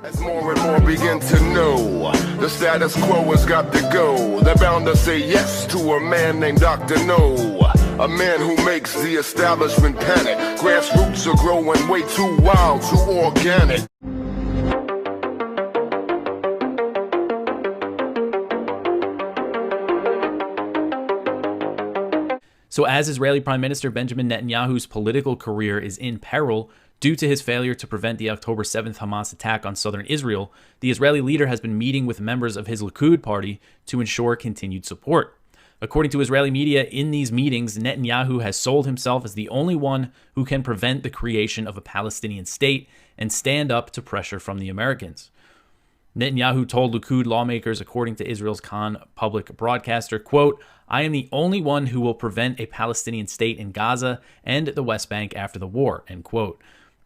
As more and more begin to know, the status quo has got to go. They're bound to say yes to a man named Dr. No, a man who makes the establishment panic. Grassroots are growing way too wild, too organic. So as Israeli Prime Minister Benjamin Netanyahu's political career is in peril due to his failure to prevent the October 7th Hamas attack on southern Israel, the Israeli leader has been meeting with members of his Likud party to ensure continued support. According to Israeli media, in these meetings, Netanyahu has sold himself as the only one who can prevent the creation of a Palestinian state and stand up to pressure from the Americans. Netanyahu told Likud lawmakers, according to Israel's Khan public broadcaster, quote, "I am the only one who will prevent a Palestinian state in Gaza and the West Bank after the war," end quote.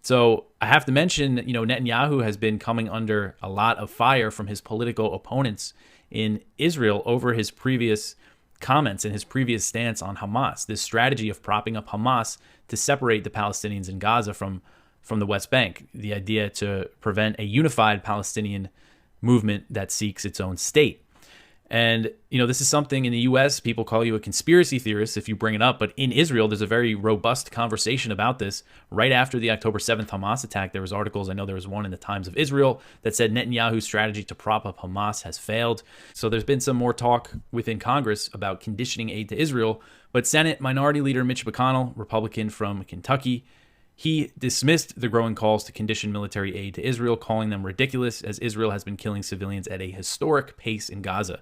So I have to mention, Netanyahu has been coming under a lot of fire from his political opponents in Israel over his previous comments and his previous stance on Hamas, this strategy of propping up Hamas to separate the Palestinians in Gaza from the West Bank, the idea to prevent a unified Palestinian movement that seeks its own state. And, this is something in the U.S., people call you a conspiracy theorist if you bring it up. But in Israel, there's a very robust conversation about this. Right after the October 7th Hamas attack, there was articles, I know there was one in the Times of Israel, that said Netanyahu's strategy to prop up Hamas has failed. So there's been some more talk within Congress about conditioning aid to Israel. But Senate Minority Leader Mitch McConnell, Republican from Kentucky, he dismissed the growing calls to condition military aid to Israel, calling them ridiculous, as Israel has been killing civilians at a historic pace in Gaza.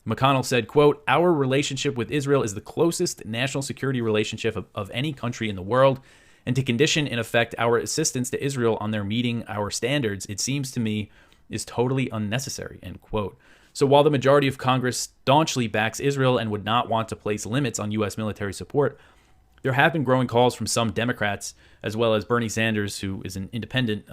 McConnell said, quote, "Our relationship with Israel is the closest national security relationship of any country in the world, and to condition, in effect, our assistance to Israel on their meeting our standards, it seems to me, is totally unnecessary," end quote. So while the majority of Congress staunchly backs Israel and would not want to place limits on U.S. military support, there have been growing calls from some Democrats, as well as Bernie Sanders, who is an independent,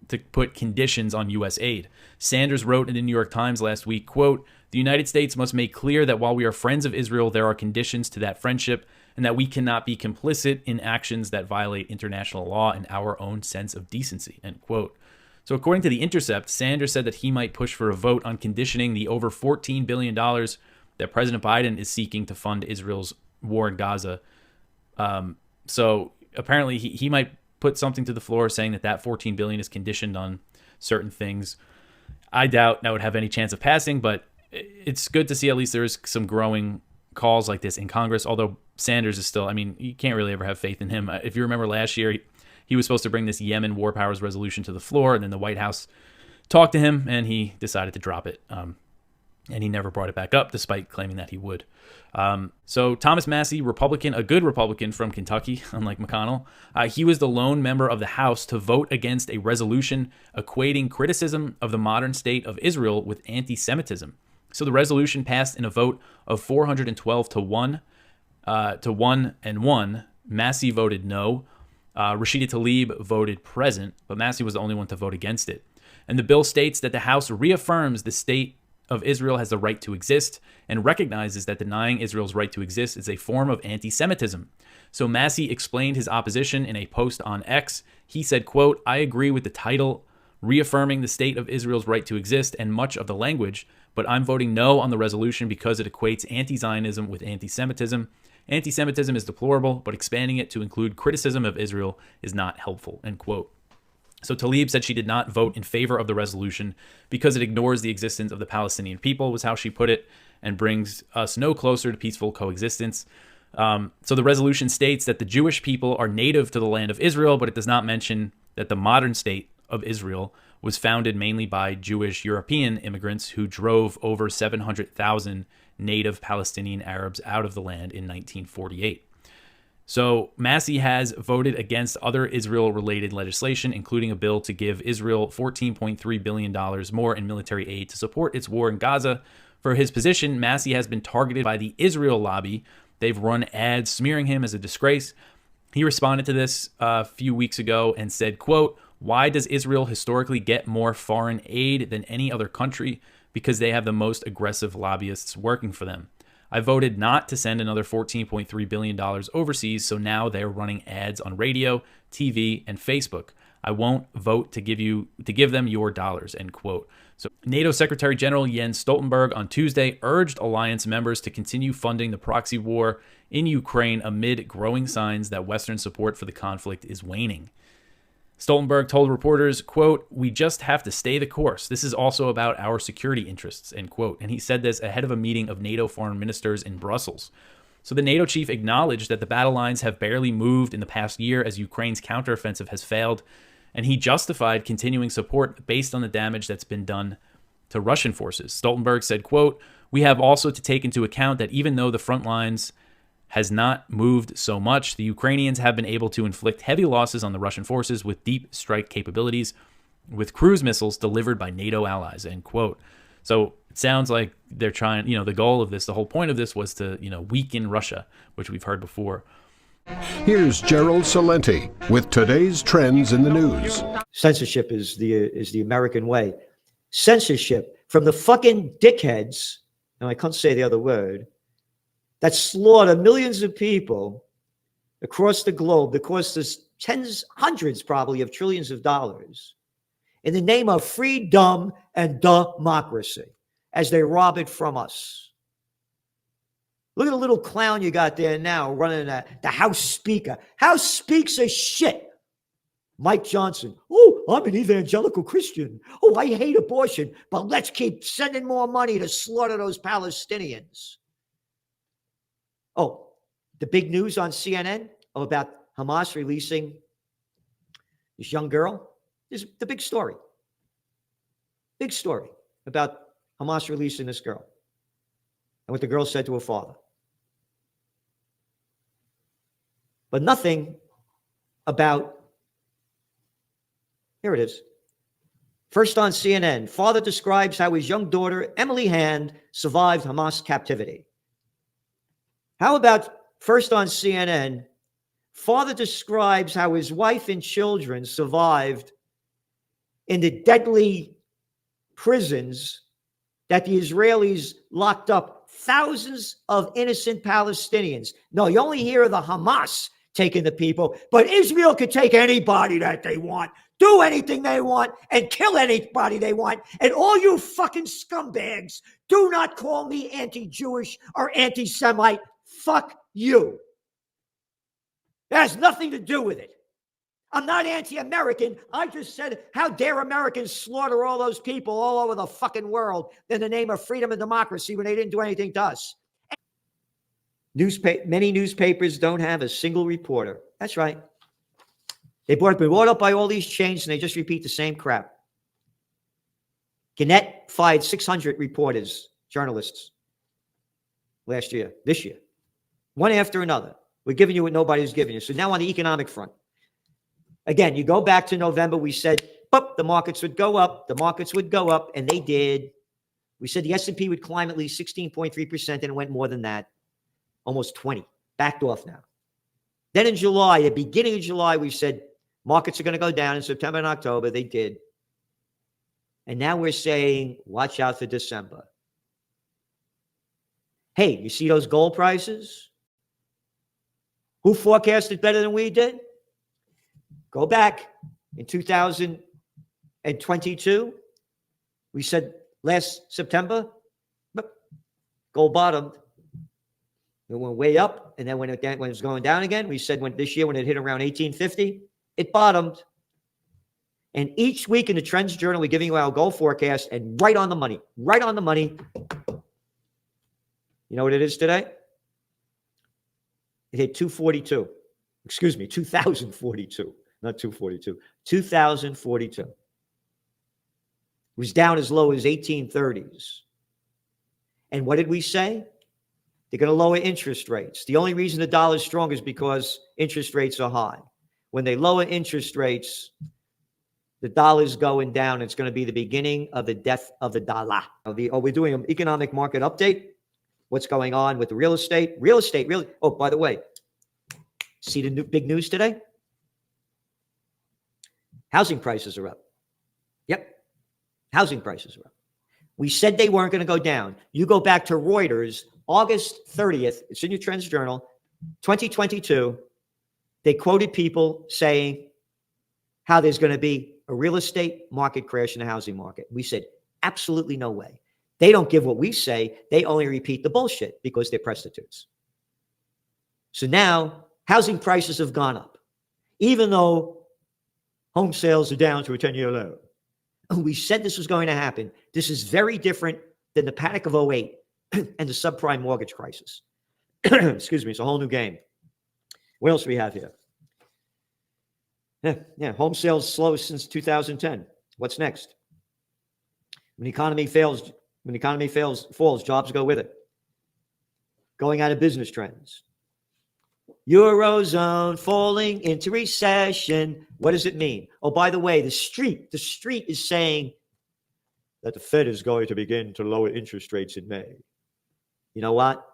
to put conditions on U.S. aid. Sanders wrote in the New York Times last week, quote, "The United States must make clear that while we are friends of Israel, there are conditions to that friendship, and that we cannot be complicit in actions that violate international law and our own sense of decency," end quote. So according to The Intercept, Sanders said that he might push for a vote on conditioning the over $14 billion that President Biden is seeking to fund Israel's war in Gaza. So apparently he might put something to the floor saying that $14 billion is conditioned on certain things. I doubt that would have any chance of passing, but it's good to see at least there is some growing calls like this in Congress, although Sanders is still, you can't really ever have faith in him. If you remember last year, he was supposed to bring this Yemen war powers resolution to the floor, and then the White House talked to him, and he decided to drop it. And he never brought it back up, despite claiming that he would. So Thomas Massie, Republican, a good Republican from Kentucky, unlike McConnell, he was the lone member of the House to vote against a resolution equating criticism of the modern state of Israel with anti-Semitism. So the resolution passed in a vote of 412 to 1 to 1. Massie voted no. Rashida Tlaib voted present, but Massie was the only one to vote against it. And the bill states that the House reaffirms the state of Israel has the right to exist and recognizes that denying Israel's right to exist is a form of anti-Semitism. So Massie explained his opposition in a post on X. He said, quote, "I agree with the title, reaffirming the state of Israel's right to exist, and much of the language, but I'm voting no on the resolution because it equates anti-Zionism with anti-Semitism. Anti-Semitism is deplorable, but expanding it to include criticism of Israel is not helpful," end quote. So Tlaib said she did not vote in favor of the resolution because it ignores the existence of the Palestinian people, was how she put it, and brings us no closer to peaceful coexistence. So the resolution states that the Jewish people are native to the land of Israel, but it does not mention that the modern state of Israel was founded mainly by Jewish European immigrants who drove over 700,000 native Palestinian Arabs out of the land in 1948. So Massie has voted against other Israel-related legislation, including a bill to give Israel $14.3 billion more in military aid to support its war in Gaza. For his position, Massie has been targeted by the Israel lobby. They've run ads smearing him as a disgrace. He responded to this a few weeks ago and said, quote, "Why does Israel historically get more foreign aid than any other country? Because they have the most aggressive lobbyists working for them. I voted not to send another $14.3 billion overseas, so now they're running ads on radio, TV, and Facebook. I won't vote to give them your dollars, end quote. So NATO Secretary General Jens Stoltenberg on Tuesday urged alliance members to continue funding the proxy war in Ukraine amid growing signs that Western support for the conflict is waning. Stoltenberg told reporters, quote, "We just have to stay the course. This is also about our security interests," end quote. And he said this ahead of a meeting of NATO foreign ministers in Brussels. So the NATO chief acknowledged that the battle lines have barely moved in the past year as Ukraine's counteroffensive has failed, and he justified continuing support based on the damage that's been done to Russian forces. Stoltenberg said, quote, "We have also to take into account that even though the front lines has not moved so much, the Ukrainians have been able to inflict heavy losses on the Russian forces with deep strike capabilities with cruise missiles delivered by NATO allies," end quote. So it sounds like they're trying, the goal of this, the whole point of this was to, weaken Russia, which we've heard before. Here's Gerald Salenti with today's trends in the news. Censorship is the American way. Censorship from the fucking dickheads, and I can't say the other word, that slaughter millions of people across the globe that cost us hundreds probably of trillions of dollars in the name of freedom and democracy as they rob it from us. Look at the little clown you got there now running the House Speaker. House speaks a shit. Mike Johnson. "Oh, I'm an evangelical Christian. Oh, I hate abortion, but let's keep sending more money to slaughter those Palestinians." Oh, the big news on CNN about Hamas releasing this young girl is the big story. Big story about Hamas releasing this girl and what the girl said to her father. But nothing about, here it is. First on CNN, father describes how his young daughter, Emily Hand, survived Hamas captivity. How about first on CNN, father describes how his wife and children survived in the deadly prisons that the Israelis locked up thousands of innocent Palestinians. No, you only hear of the Hamas taking the people, but Israel could take anybody that they want, do anything they want, and kill anybody they want. And all you fucking scumbags, do not call me anti-Jewish or anti-Semite. Fuck you. That has nothing to do with it. I'm not anti-American. I just said, how dare Americans slaughter all those people all over the fucking world in the name of freedom and democracy when they didn't do anything to us. Many newspapers don't have a single reporter. That's right. They've been brought up by all these chains and they just repeat the same crap. Gannett fired 600 reporters, journalists, this year. One after another. We're giving you what nobody's giving you. So now on the economic front. Again, you go back to November, we said, the markets would go up. The markets would go up, and they did. We said the S&P would climb at least 16.3%, and it went more than that. Almost 20. Backed off now. Then in July, the beginning of July, we said markets are going to go down in September and October. They did. And now we're saying, watch out for December. Hey, you see those gold prices? Who forecasted better than we did? Go back in 2022. We said last September, gold bottomed. It went way up, and then when it was going down again, we said this year when it hit around 1850, it bottomed. And each week in the Trends Journal, we're giving you our gold forecast, and right on the money. Right on the money. You know what it is today? It hit 242. Excuse me, 2042. Not 242. 2042. It was down as low as 1830s. And what did we say? They're going to lower interest rates. The only reason the dollar is strong is because interest rates are high. When they lower interest rates, the dollar's going down. It's going to be the beginning of the death of the dollar. We're doing an economic market update. What's going on with the real estate? Oh, by the way, see the big news today? Housing prices are up. Yep. Housing prices are up. We said they weren't going to go down. You go back to Reuters, August 30th, it's in your Trends Journal, 2022. They quoted people saying how there's going to be a real estate market crash in the housing market. We said, absolutely no way. They don't give what we say. They only repeat the bullshit because they're prostitutes. So now housing prices have gone up, even though home sales are down to a 10-year low. We said this was going to happen. This is very different than the panic of '08 and the subprime mortgage crisis. Excuse me. It's a whole new game. What else do we have here? Yeah. Home sales slow since 2010. What's next? When the economy falls, jobs go with it. Going out of business trends. Eurozone falling into recession. What does it mean? Oh, by the way, the street is saying that the Fed is going to begin to lower interest rates in May. You know what?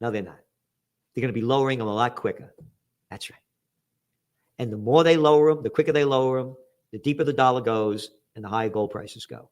No, they're not. They're going to be lowering them a lot quicker. That's right. And the more they lower them, the quicker they lower them, the deeper the dollar goes and the higher gold prices go.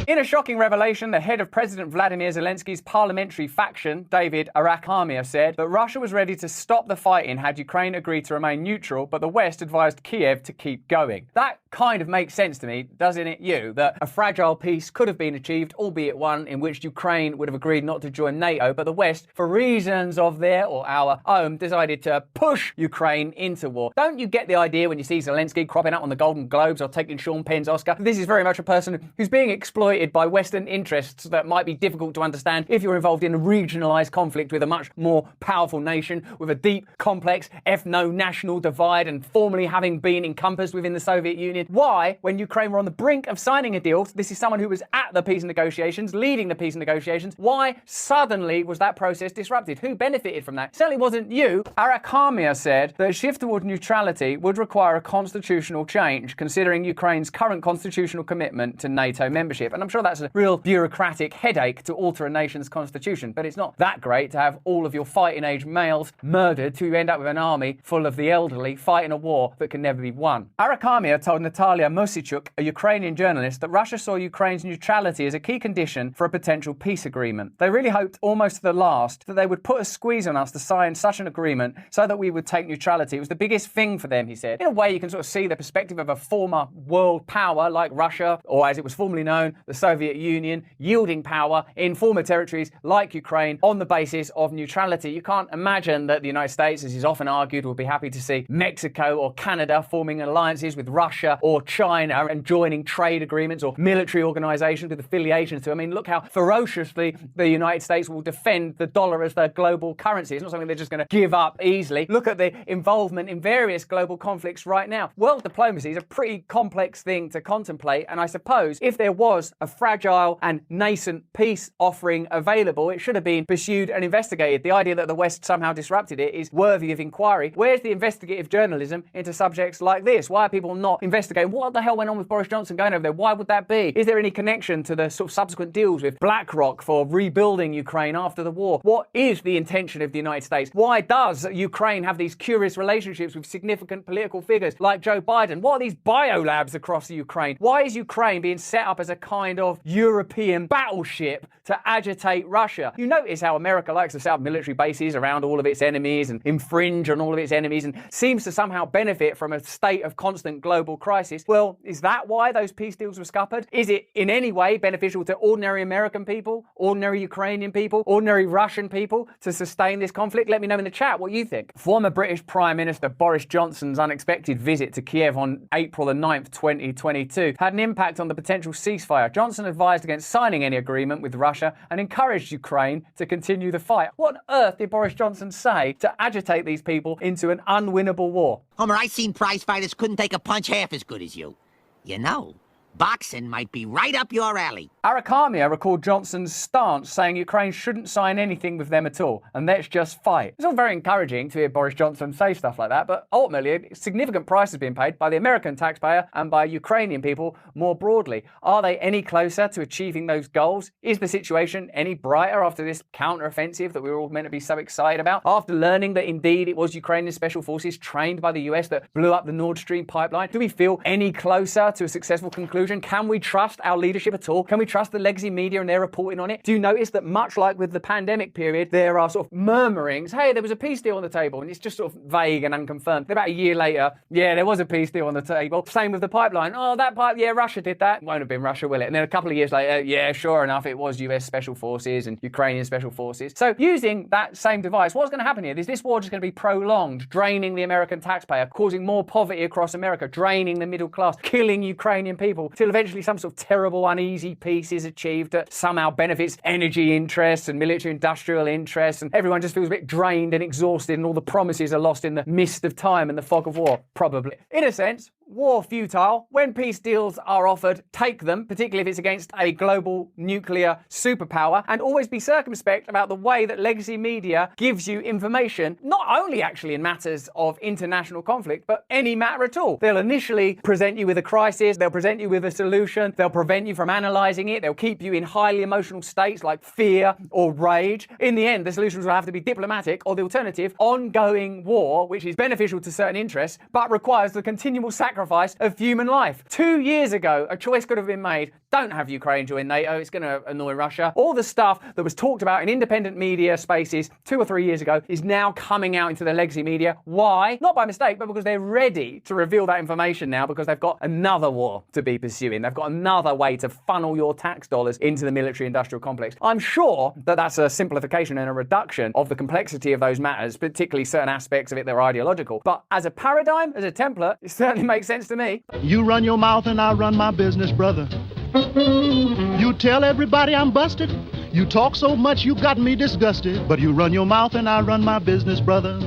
In a shocking revelation, the head of President Vladimir Zelensky's parliamentary faction, David Arakhamia, said that Russia was ready to stop the fighting had Ukraine agreed to remain neutral, but the West advised Kiev to keep going. That kind of makes sense to me, doesn't it you? That a fragile peace could have been achieved, albeit one in which Ukraine would have agreed not to join NATO, but the West, for reasons of their or our own, decided to push Ukraine into war. Don't you get the idea when you see Zelensky cropping up on the Golden Globes or taking Sean Penn's Oscar? This is very much a person who's being exploited by Western interests that might be difficult to understand if you're involved in a regionalized conflict with a much more powerful nation with a deep, complex, ethno-national divide and formerly having been encompassed within the Soviet Union. Why, when Ukraine were on the brink of signing a deal, this is someone who was at the peace negotiations, leading the peace negotiations, why suddenly was that process disrupted? Who benefited from that? It certainly wasn't you. Arakhamia said that a shift toward neutrality would require a constitutional change, considering Ukraine's current constitutional commitment to NATO membership. And I'm sure that's a real bureaucratic headache to alter a nation's constitution, but it's not that great to have all of your fighting age males murdered till you end up with an army full of the elderly fighting a war that can never be won. Arakhamia told Natalia Mosichuk, a Ukrainian journalist, that Russia saw Ukraine's neutrality as a key condition for a potential peace agreement. They really hoped almost to the last that they would put a squeeze on us to sign such an agreement so that we would take neutrality. It was the biggest thing for them, he said. In a way, you can sort of see the perspective of a former world power like Russia, or as it was formerly known, the Soviet Union, yielding power in former territories like Ukraine on the basis of neutrality. You can't imagine that the United States, as is often argued, would be happy to see Mexico or Canada forming alliances with Russia or China and joining trade agreements or military organizations with affiliations to. I mean, look how ferociously the United States will defend the dollar as their global currency. It's not something they're just going to give up easily. Look at the involvement in various global conflicts right now. World diplomacy is a pretty complex thing to contemplate, and I suppose if there was a fragile and nascent peace offering available, it should have been pursued and investigated. The idea that the West somehow disrupted it is worthy of inquiry. Where's the investigative journalism into subjects like this? Why are people not investigating what the hell went on with Boris Johnson going over there? Why would that be? Is there any connection to the sort of subsequent deals with BlackRock for rebuilding Ukraine after the war? What is the intention of the United States? Why does Ukraine have these curious relationships with significant political figures like Joe Biden? What are these biolabs across the Ukraine? Why is Ukraine being set up as a kind of European battleship to agitate Russia? You notice how America likes to set up military bases around all of its enemies and infringe on all of its enemies and seems to somehow benefit from a state of constant global crisis. Well, is that why those peace deals were scuppered? Is it in any way beneficial to ordinary American people, ordinary Ukrainian people, ordinary Russian people to sustain this conflict? Let me know in the chat what you think. Former British Prime Minister Boris Johnson's unexpected visit to Kiev on April the 9th, 2022 had an impact on the potential ceasefire. Johnson advised against signing any agreement with Russia and encouraged Ukraine to continue the fight. What on earth did Boris Johnson say to agitate these people into an unwinnable war? Homer, I seen prize fighters couldn't take a punch half as good as you. You know, boxing might be right up your alley. Arakhamia recalled Johnson's stance, saying Ukraine shouldn't sign anything with them at all, and let's just fight. It's all very encouraging to hear Boris Johnson say stuff like that, but ultimately a significant price has been paid by the American taxpayer and by Ukrainian people more broadly. Are they any closer to achieving those goals? Is the situation any brighter after this counter-offensive that we were all meant to be so excited about? After learning that indeed it was Ukrainian special forces trained by the US that blew up the Nord Stream pipeline, do we feel any closer to a successful conclusion conclusion? Can we trust our leadership at all? Can we trust the legacy media and their reporting on it? Do you notice that much like with the pandemic period, there are sort of murmurings, hey, there was a peace deal on the table, and it's just sort of vague and unconfirmed. About a year later, yeah, there was a peace deal on the table. Same with the pipeline. Oh, that pipe, yeah, Russia did that. Won't have been Russia, will it? And then a couple of years later, yeah, sure enough, it was US Special Forces and Ukrainian Special Forces. So using that same device, what's going to happen here? Is this war just going to be prolonged, draining the American taxpayer, causing more poverty across America, draining the middle class, killing Ukrainian people, till eventually some sort of terrible, uneasy peace is achieved that somehow benefits energy interests and military industrial interests, and everyone just feels a bit drained and exhausted, and all the promises are lost in the mist of time and the fog of war? Probably. In a sense, war futile. When peace deals are offered, take them, particularly if it's against a global nuclear superpower, and always be circumspect about the way that legacy media gives you information, not only actually in matters of international conflict, but any matter at all. They'll initially present you with a crisis, they'll present you with a solution, they'll prevent you from analysing it, they'll keep you in highly emotional states like fear or rage. In the end, the solutions will have to be diplomatic, or the alternative, ongoing war, which is beneficial to certain interests, but requires the continual sacrifice of human life. 2 years ago, a choice could have been made. Don't have Ukraine join NATO, it's going to annoy Russia. All the stuff that was talked about in independent media spaces 2 or 3 years ago is now coming out into the legacy media. Why? Not by mistake, but because they're ready to reveal that information now, because they've got another war to be pursuing. They've got another way to funnel your tax dollars into the military-industrial complex. I'm sure that that's a simplification and a reduction of the complexity of those matters, particularly certain aspects of it that are ideological. But as a paradigm, as a template, it certainly makes sense to me. You run your mouth and I run my business, brother. You tell everybody I'm busted. You talk so much you got me disgusted. But you run your mouth and I run my business, brother.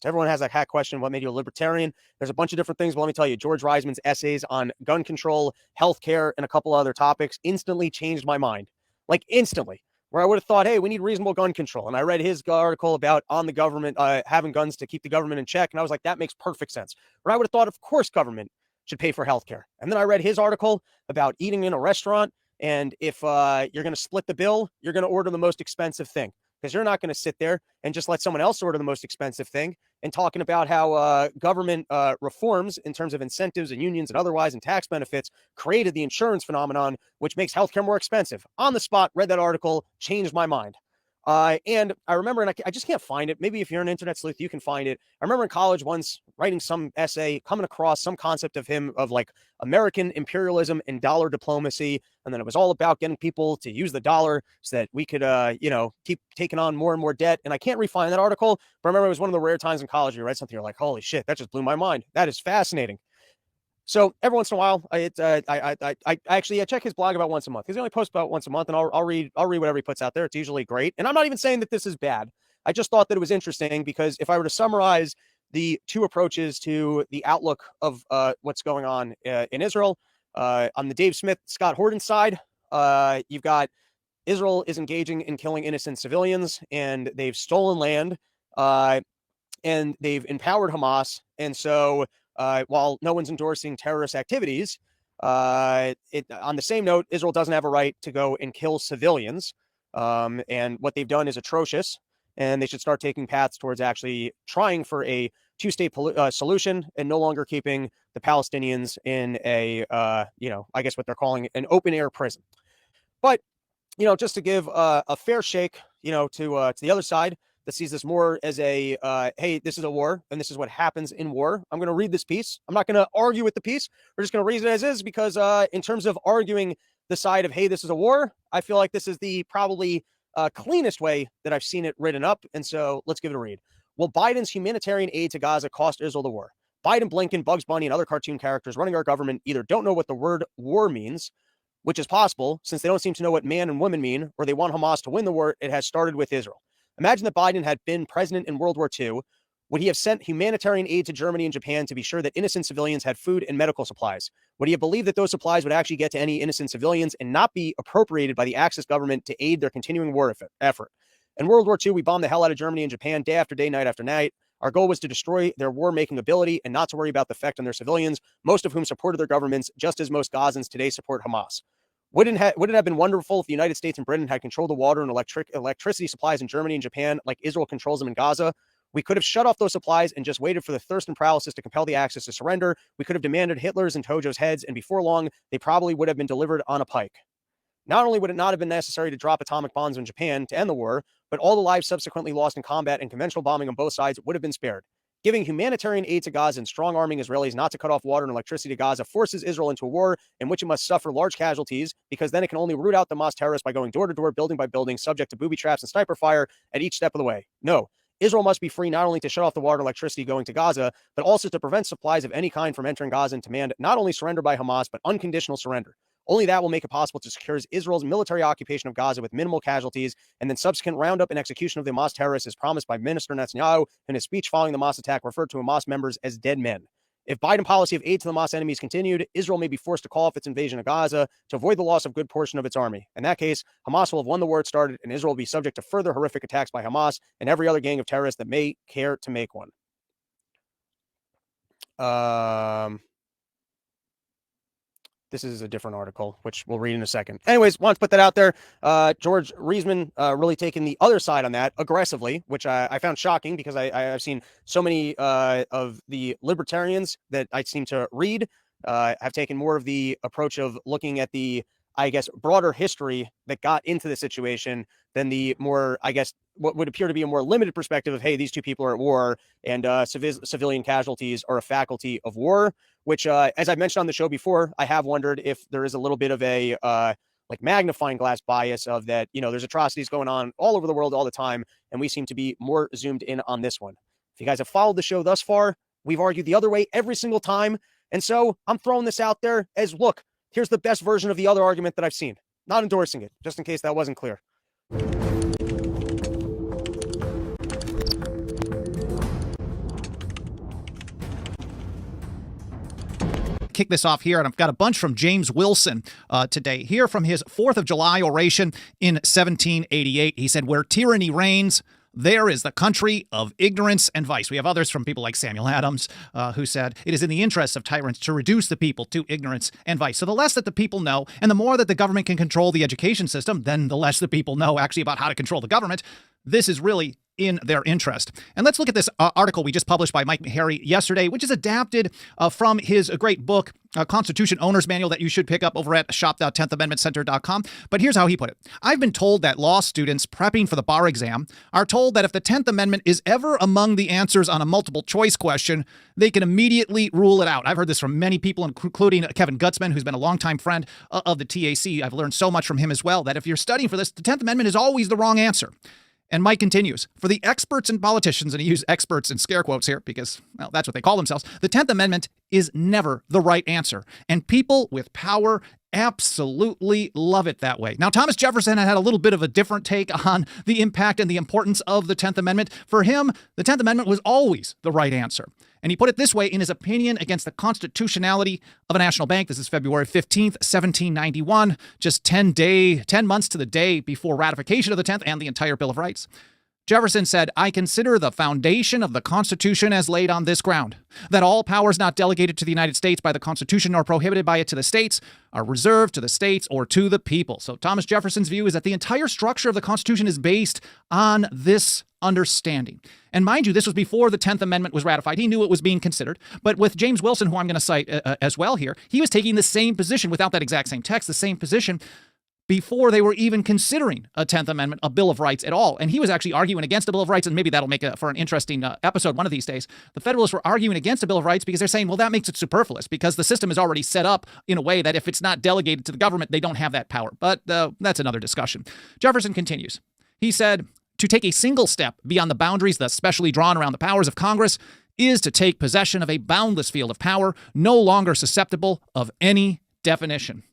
Everyone has that hack question, what made you a libertarian? There's a bunch of different things, but let me tell you, George Reisman's essays on gun control, healthcare, and a couple other topics instantly changed my mind. Like instantly. Where I would have thought, hey, we need reasonable gun control. And I read his article about on the government having guns to keep the government in check. And I was like, that makes perfect sense. Or I would have thought, of course, government should pay for healthcare. And then I read his article about eating in a restaurant. And if you're going to split the bill, you're going to order the most expensive thing, because you're not going to sit there and just let someone else order the most expensive thing. And talking about how government reforms in terms of incentives and unions and otherwise and tax benefits created the insurance phenomenon, which makes healthcare more expensive. On the spot, read that article, changed my mind. And I remember, and I just can't find it. Maybe if you're an internet sleuth, you can find it. I remember in college once writing some essay, coming across some concept of him of like American imperialism and dollar diplomacy. And then it was all about getting people to use the dollar so that we could, keep taking on more and more debt. And I can't refine that article, but I remember it was one of the rare times in college you write something, you're like, holy shit, that just blew my mind. That is fascinating. So every once in a while, I actually check his blog about once a month, because he only posts about once a month, and I'll read whatever he puts out there. It's usually great. And I'm not even saying that this is bad. I just thought that it was interesting, because if I were to summarize the two approaches to the outlook of what's going on in Israel, on the Dave Smith, Scott Horton side, you've got Israel is engaging in killing innocent civilians, and they've stolen land, and they've empowered Hamas. And so while no one's endorsing terrorist activities, on the same note, Israel doesn't have a right to go and kill civilians. And what they've done is atrocious, and they should start taking paths towards actually trying for a two-state solution and no longer keeping the Palestinians in a, I guess what they're calling an open-air prison. But, just to give a fair shake, to the other side, that sees this more as a, hey, this is a war, and this is what happens in war. I'm going to read this piece. I'm not going to argue with the piece. We're just going to read it as is, because in terms of arguing the side of, hey, this is a war, I feel like this is the probably cleanest way that I've seen it written up. And so let's give it a read. Will Biden's humanitarian aid to Gaza cost Israel the war? Biden, Blinken, Bugs Bunny, and other cartoon characters running our government either don't know what the word war means, which is possible since they don't seem to know what man and woman mean, or they want Hamas to win the war it has started with Israel. Imagine that Biden had been president in World War II. Would he have sent humanitarian aid to Germany and Japan to be sure that innocent civilians had food and medical supplies? Would he have believed that those supplies would actually get to any innocent civilians and not be appropriated by the Axis government to aid their continuing war effort? In World War II, we bombed the hell out of Germany and Japan day after day, night after night. Our goal was to destroy their war-making ability and not to worry about the effect on their civilians, most of whom supported their governments, just as most Gazans today support Hamas. Wouldn't it have been wonderful if the United States and Britain had controlled the water and electricity supplies in Germany and Japan like Israel controls them in Gaza? We could have shut off those supplies and just waited for the thirst and paralysis to compel the Axis to surrender. We could have demanded Hitler's and Tojo's heads, and before long, they probably would have been delivered on a pike. Not only would it not have been necessary to drop atomic bombs on Japan to end the war, but all the lives subsequently lost in combat and conventional bombing on both sides would have been spared. Giving humanitarian aid to Gaza and strong-arming Israelis not to cut off water and electricity to Gaza forces Israel into a war in which it must suffer large casualties, because then it can only root out the Hamas terrorists by going door to door, building by building, subject to booby traps and sniper fire at each step of the way. No, Israel must be free not only to shut off the water and electricity going to Gaza, but also to prevent supplies of any kind from entering Gaza and demand not only surrender by Hamas, but unconditional surrender. Only that will make it possible to secure Israel's military occupation of Gaza with minimal casualties, and then subsequent roundup and execution of the Hamas terrorists as promised by Minister Netanyahu in his speech following the Hamas attack, referred to Hamas members as dead men. If Biden policy of aid to the Hamas enemies continued, Israel may be forced to call off its invasion of Gaza to avoid the loss of a good portion of its army. In that case, Hamas will have won the war it started, and Israel will be subject to further horrific attacks by Hamas and every other gang of terrorists that may care to make one. This is a different article, which we'll read in a second. Anyways, want to put that out there. George Reisman really taking the other side on that aggressively, which I found shocking because I've seen so many of the libertarians that I seem to read have taken more of the approach of looking at the, I guess, broader history that got into the situation than the more, I guess, what would appear to be a more limited perspective of, hey, these two people are at war and civilian casualties are a faculty of war, which, as I've mentioned on the show before, I have wondered if there is a little bit of a like magnifying glass bias of that, you know, there's atrocities going on all over the world all the time, and we seem to be more zoomed in on this one. If you guys have followed the show thus far, we've argued the other way every single time. And so I'm throwing this out there as, look, here's the best version of the other argument that I've seen. Not endorsing it, just in case that wasn't clear. Kick this off here, and I've got a bunch from James Wilson today. Here from his 4th of July oration in 1788. He said, "Where tyranny reigns, there is the country of ignorance and vice." We have others from people like Samuel Adams who said, "It is in the interests of tyrants to reduce the people to ignorance and vice." So the less that the people know, and the more that the government can control the education system, then the less the people know actually about how to control the government. This is really in their interest. And let's look at this article we just published by Mike Harry yesterday, which is adapted from his great book, Constitution Owner's Manual, that you should pick up over at shop.10thamendmentcenter.com. But here's how he put it. "I've been told that law students prepping for the bar exam are told that if the 10th Amendment is ever among the answers on a multiple choice question, they can immediately rule it out." I've heard this from many people, including Kevin Gutzman, who's been a longtime friend of the TAC. I've learned so much from him as well, that if you're studying for this, the 10th Amendment is always the wrong answer. And Mike continues, "For the experts and politicians," and he used experts in scare quotes here because, well, that's what they call themselves, "the 10th Amendment is never the right answer. And people with power absolutely love it that way." Now, Thomas Jefferson had a little bit of a different take on the impact and the importance of the 10th Amendment. For him, the 10th Amendment was always the right answer. And he put it this way in his opinion against the constitutionality of a national bank. This is February 15th, 1791, just 10 months to the day before ratification of the 10th and the entire Bill of Rights. Jefferson said, "I consider the foundation of the Constitution as laid on this ground, that all powers not delegated to the United States by the Constitution nor prohibited by it to the states are reserved to the states or to the people." So Thomas Jefferson's view is that the entire structure of the Constitution is based on this understanding. And mind you, this was before the 10th Amendment was ratified. He knew it was being considered. But with James Wilson, who I'm going to cite as well here, he was taking the same position without that exact same text, the same position before they were even considering a 10th Amendment, a Bill of Rights at all. And he was actually arguing against a Bill of Rights, and maybe that'll make for an interesting episode one of these days. The Federalists were arguing against a Bill of Rights because they're saying, well, that makes it superfluous because the system is already set up in a way that if it's not delegated to the government, they don't have that power. But that's another discussion. Jefferson continues. He said, "To take a single step beyond the boundaries thus specially drawn around the powers of Congress is to take possession of a boundless field of power, no longer susceptible of any definition."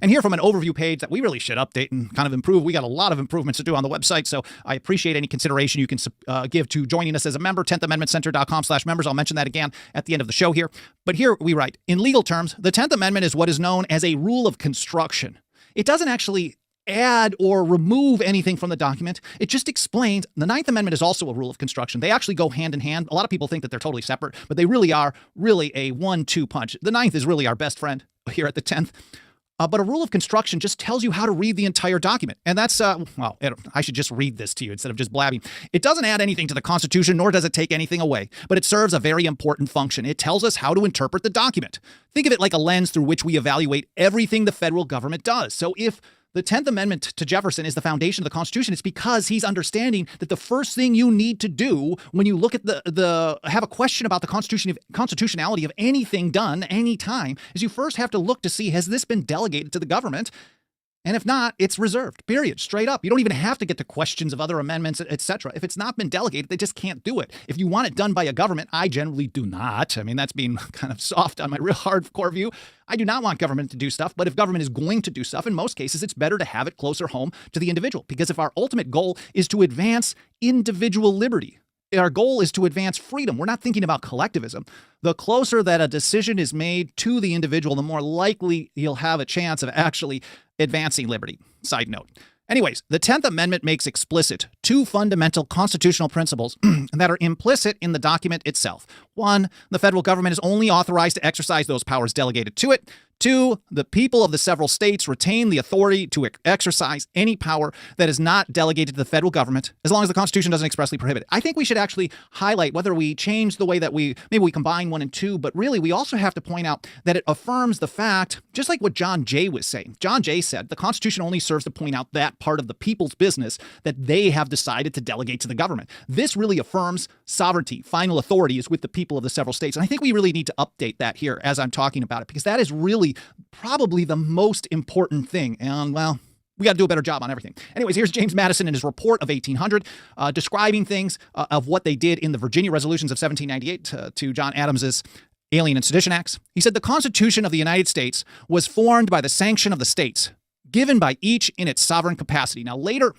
And here from an overview page that we really should update and kind of improve. We got a lot of improvements to do on the website, so I appreciate any consideration you can give to joining us as a member, 10thamendmentcenter.com/members. I'll mention that again at the end of the show here. But here we write, "In legal terms, the 10th Amendment is what is known as a rule of construction. It doesn't actually add or remove anything from the document. It just explains the 9th Amendment is also a rule of construction. They actually go hand in hand. A lot of people think that they're totally separate, but they really are a 1-2 punch. The 9th is really our best friend here at the 10th. But a rule of construction just tells you how to read the entire document. And that's, well, I should just read this to you instead of just blabbing. It doesn't add anything to the Constitution, nor does it take anything away, but it serves a very important function. It tells us how to interpret the document. Think of it like a lens through which we evaluate everything the federal government does. So if the 10th Amendment to Jefferson is the foundation of the Constitution, it's because he's understanding that the first thing you need to do when you look at have a question about the constitutionality of anything done anytime is you first have to look to see, has this been delegated to the government? And if not, it's reserved, period, straight up. You don't even have to get to questions of other amendments, etc. If it's not been delegated, they just can't do it. If you want it done by a government, I generally do not. I mean, that's being kind of soft on my real hardcore view. I do not want government to do stuff, but if government is going to do stuff, in most cases, it's better to have it closer home to the individual. Because if our ultimate goal is to advance individual liberty, our goal is to advance freedom. We're not thinking about collectivism. The closer that a decision is made to the individual, the more likely you'll have a chance of actually advancing liberty. Side note. Anyways, the 10th Amendment makes explicit two fundamental constitutional principles that are implicit in the document itself. One, the federal government is only authorized to exercise those powers delegated to it. Two, the people of the several states retain the authority to exercise any power that is not delegated to the federal government, as long as the Constitution doesn't expressly prohibit it. I think we should actually highlight whether we change the way that maybe we combine 1 and 2, but really we also have to point out that it affirms the fact, just like what John Jay was saying. John Jay said the Constitution only serves to point out that part of the people's business that they have decided to delegate to the government. This really affirms sovereignty. Final authority is with the people of the several states. And I think we really need to update that here as I'm talking about it, because that is really probably the most important thing. And, well, we got to do a better job on everything. Anyways, here's James Madison in his report of 1800, describing things of what they did in the Virginia Resolutions of 1798 to John Adams's Alien and Sedition Acts. He said, the Constitution of the United States was formed by the sanction of the states, given by each in its sovereign capacity. Now, later,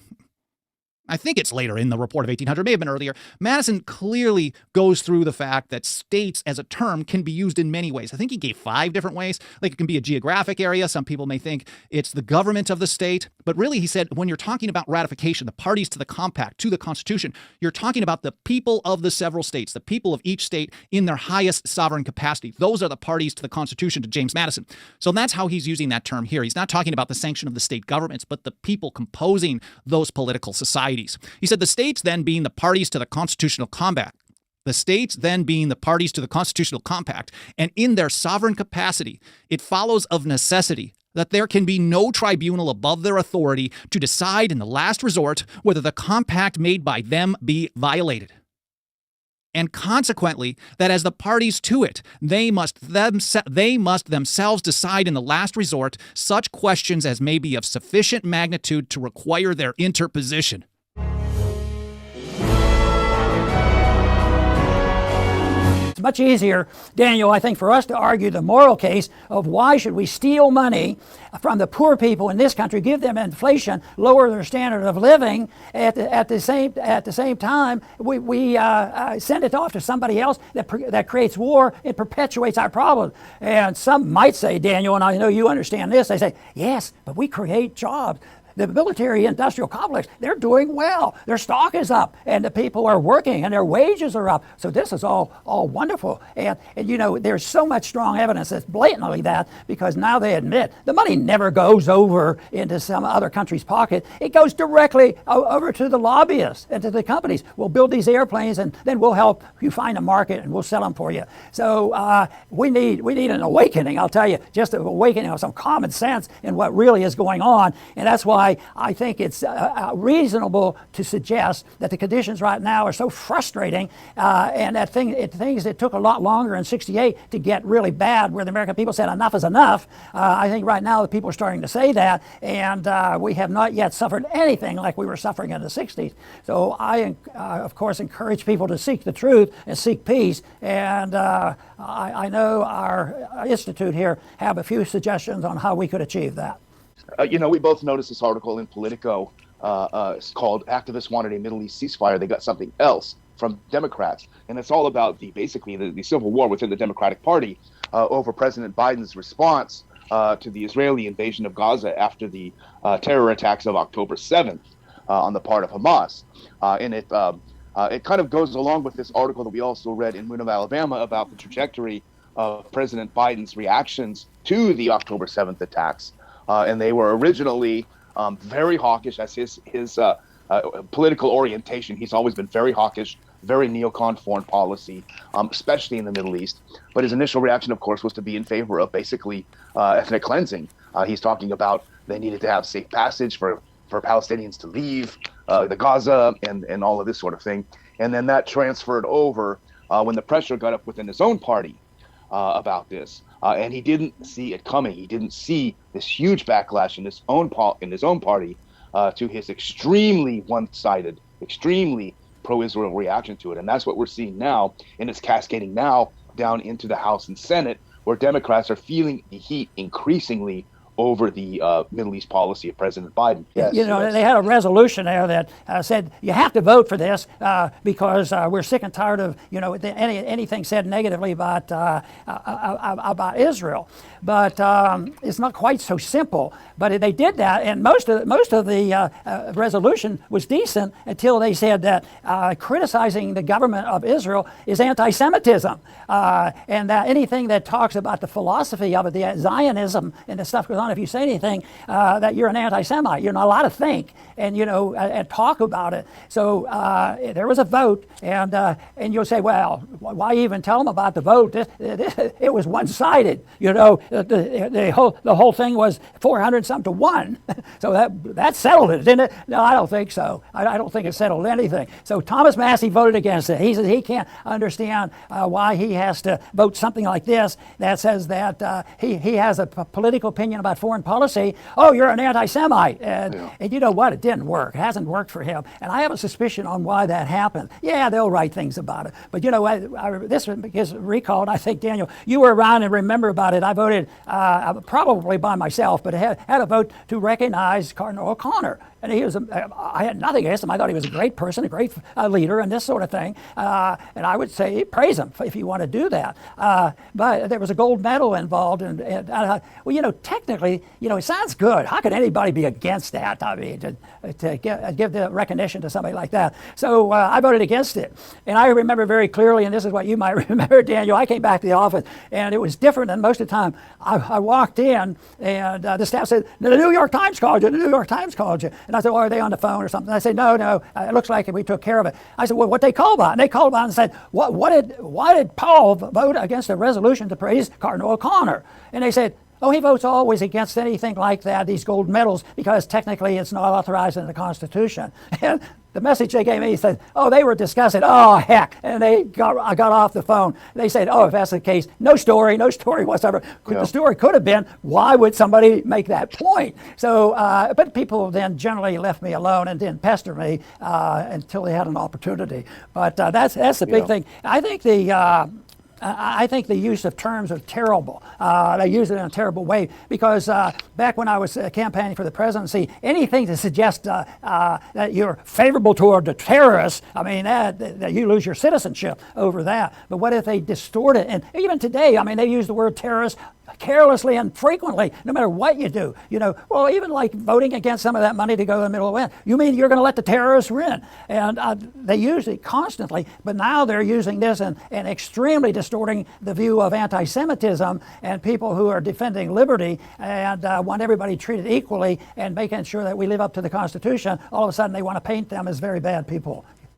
I think it's later in the report of 1800, may have been earlier, Madison clearly goes through the fact that states as a term can be used in many ways. I think he gave 5 different ways. Like it can be a geographic area. Some people may think it's the government of the state. But really, he said, when you're talking about ratification, the parties to the compact, to the Constitution, you're talking about the people of the several states, the people of each state in their highest sovereign capacity. Those are the parties to the Constitution, to James Madison. So that's how he's using that term here. He's not talking about the sanction of the state governments, but the people composing those political societies. He said the states then being the parties to the constitutional compact. The states then being the parties to the constitutional compact, and in their sovereign capacity, it follows of necessity that there can be no tribunal above their authority to decide in the last resort whether the compact made by them be violated. And consequently, that as the parties to it, they must themselves decide in the last resort such questions as may be of sufficient magnitude to require their interposition. It's much easier, Daniel, I think, for us to argue the moral case of why should we steal money from the poor people in this country, give them inflation, lower their standard of living, at the same time we send it off to somebody else that creates war. It perpetuates our problems. And some might say, Daniel, and I know you understand this, they say, yes, but we create jobs. The military-industrial complex, they're doing well. Their stock is up, and the people are working, and their wages are up. So this is all wonderful. And you know, there's so much strong evidence that's blatantly that, because now they admit the money never goes over into some other country's pocket. It goes directly over to the lobbyists and to the companies. We'll build these airplanes, and then we'll help you find a market, and we'll sell them for you. So we need an awakening, I'll tell you, just an awakening of some common sense in what really is going on. And that's why I think it's reasonable to suggest that the conditions right now are so frustrating, and that things that took a lot longer in '68 to get really bad, where the American people said enough is enough. I think right now the people are starting to say that, and we have not yet suffered anything like we were suffering in the '60s. So I, of course, encourage people to seek the truth and seek peace. And I know our institute here have a few suggestions on how we could achieve that. You know, we both noticed this article in Politico. It's called "Activists Wanted a Middle East Ceasefire. They Got Something Else" from Democrats. And it's all about the civil war within the Democratic Party over President Biden's response to the Israeli invasion of Gaza after the terror attacks of October 7th on the part of Hamas. And it kind of goes along with this article that we also read in Moon of Alabama about the trajectory of President Biden's reactions to the October 7th attacks. and they were originally very hawkish. That's his political orientation. He's always been very hawkish, very neocon foreign policy, especially in the Middle East. But his initial reaction, of course, was to be in favor of basically ethnic cleansing. He's talking about they needed to have safe passage for Palestinians to leave the Gaza and all of this sort of thing. And then that transferred over when the pressure got up within his own party about this. And he didn't see it coming. He didn't see this huge backlash in his own party to his extremely one-sided, extremely pro-Israel reaction to it. And that's what we're seeing now, and it's cascading now down into the House and Senate, where Democrats are feeling the heat increasingly over the Middle East policy of President Biden. Yes, they had a resolution there that said you have to vote for this because we're sick and tired of anything said negatively about Israel. But it's not quite so simple. But they did that, and most of the resolution was decent until they said that criticizing the government of Israel is anti-Semitism, and that anything that talks about the philosophy of it, the Zionism and the stuff goes on. If you say anything that you're an anti-Semite, you're not allowed to think and and talk about it. So there was a vote, and you'll say, well, why even tell them about the vote? It was one-sided. The whole thing was 400-something to 1. So that settled it, didn't it? No, I don't think so. I don't think it settled anything. So Thomas Massey voted against it. He says he can't understand why he has to vote something like this that says that he has a political opinion about foreign policy. Oh, you're an anti-Semite. And you know what? It didn't work. It hasn't worked for him. And I have a suspicion on why that happened. Yeah, they'll write things about it. But this is recalled. I think, Daniel, you were around and remember about it. I voted probably by myself, but had a vote to recognize Cardinal O'Connor. And I had nothing against him. I thought he was a great person, a great leader, and this sort of thing. And I would say praise him if you want to do that. But there was a gold medal involved, and technically, it sounds good. How could anybody be against that? I mean, to give the recognition to somebody like that. So I voted against it. And I remember very clearly, and this is what you might remember, Daniel. I came back to the office, and it was different than most of the time. I walked in, and the staff said, "The New York Times called you. The New York Times called you." And I said, well, are they on the phone or something? And I said, no, it looks like we took care of it. I said, well, what they call about? And they called about and said, why did Paul vote against a resolution to praise Cardinal O'Connor? And they said, oh, he votes always against anything like that, these gold medals, because technically it's not authorized in the Constitution. And the message they gave me said, oh, they were discussing, oh, heck. And I got off the phone. They said, oh, if that's the case, no story whatsoever. Yeah. The story could have been, why would somebody make that point? So, but people then generally left me alone and didn't pester me until they had an opportunity. But that's the big thing. I think the use of terms are terrible. They use it in a terrible way because back when I was campaigning for the presidency, anything to suggest that you're favorable toward the terrorists, I mean, that you lose your citizenship over that. But what if they distort it? And even today, I mean, they use the word terrorist carelessly and frequently, no matter what you do. Well, even like voting against some of that money to go to the middle of the wind. You mean you're going to let the terrorists win? And they use it constantly, but now they're using this and extremely distorting the view of anti-Semitism and people who are defending liberty and want everybody treated equally and making sure that we live up to the Constitution. All of a sudden, they want to paint them as very bad people.